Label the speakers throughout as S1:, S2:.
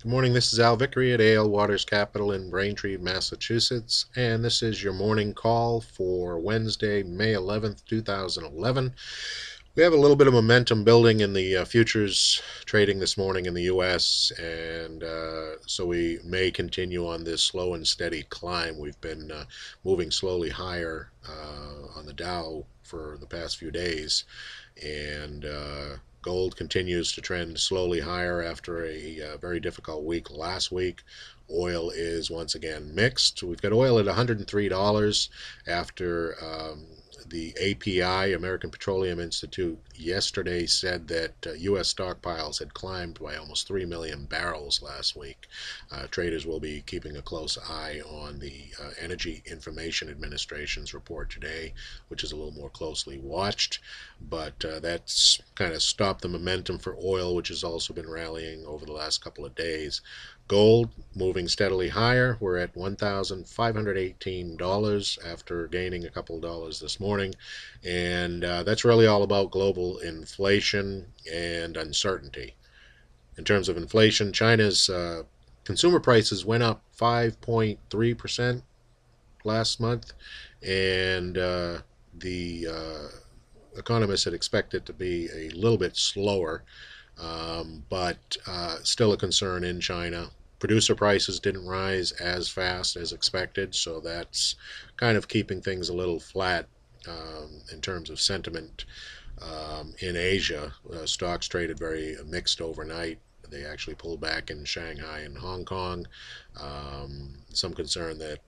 S1: Good morning, this is Al Vickery at AL Waters Capital in Braintree, Massachusetts, and this is your morning call for Wednesday, May 11th, 2011. We have a little bit of momentum building in the futures trading this morning in the U.S., and so we may continue on this slow and steady climb. We've been moving slowly higher on the Dow for the past few days, and gold continues to trend slowly higher after a very difficult week last week. Oil is once again mixed. We've got oil at $103 after the API, American Petroleum Institute, yesterday said that U.S. stockpiles had climbed by almost 3 million barrels last week. Traders will be keeping a close eye on the Energy Information Administration's report today, which is a little more closely watched. But that's kind of stopped the momentum for oil, which has also been rallying over the last couple of days. Gold moving steadily higher. We're at $1,518 after gaining a couple of dollars this morning. And that's really all about global inflation and uncertainty. In terms of inflation, China's consumer prices went up 5.3% last month, and the economists had expected it to be a little bit slower, but still a concern in China. Producer prices didn't rise as fast as expected, so that's kind of keeping things a little flat in terms of sentiment. In Asia, stocks traded very mixed overnight. They actually pulled back in Shanghai and Hong Kong. Some concern that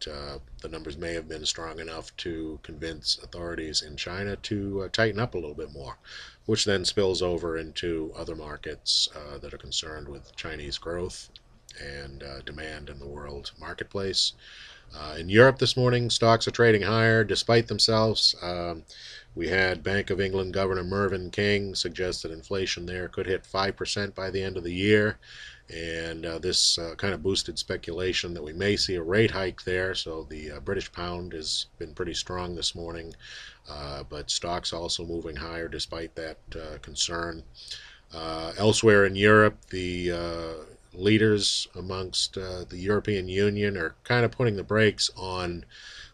S1: the numbers may have been strong enough to convince authorities in China to tighten up a little bit more, which then spills over into other markets that are concerned with Chinese growth and demand in the world marketplace. In Europe this morning, stocks are trading higher despite themselves. We had Bank of England Governor Mervyn King suggest that inflation there could hit 5% by the end of the year. And this kind of boosted speculation that we may see a rate hike there. So the British pound has been pretty strong this morning, but stocks also moving higher despite that concern. Elsewhere in Europe, the leaders amongst the European Union are kind of putting the brakes on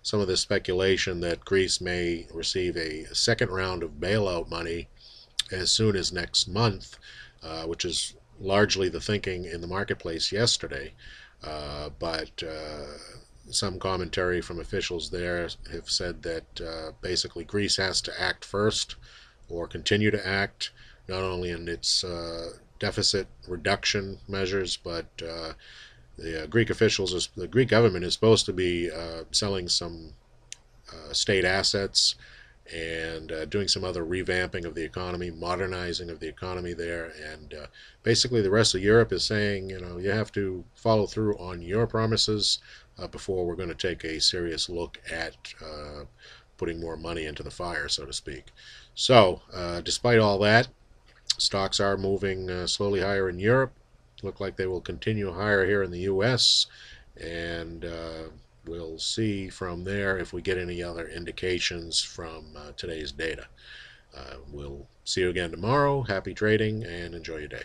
S1: some of the speculation that Greece may receive a second round of bailout money as soon as next month, which is largely the thinking in the marketplace yesterday. But some commentary from officials there have said that basically Greece has to act first or continue to act not only in its deficit reduction measures, but the Greek government is supposed to be selling some state assets and doing some other revamping of the economy, modernizing of the economy there. And basically, the rest of Europe is saying, you have to follow through on your promises before we're going to take a serious look at putting more money into the fire, so to speak. So, despite all that, stocks are moving slowly higher in Europe. Look like they will continue higher here in the U.S. And we'll see from there if we get any other indications from today's data. We'll see you again tomorrow. Happy trading and enjoy your day.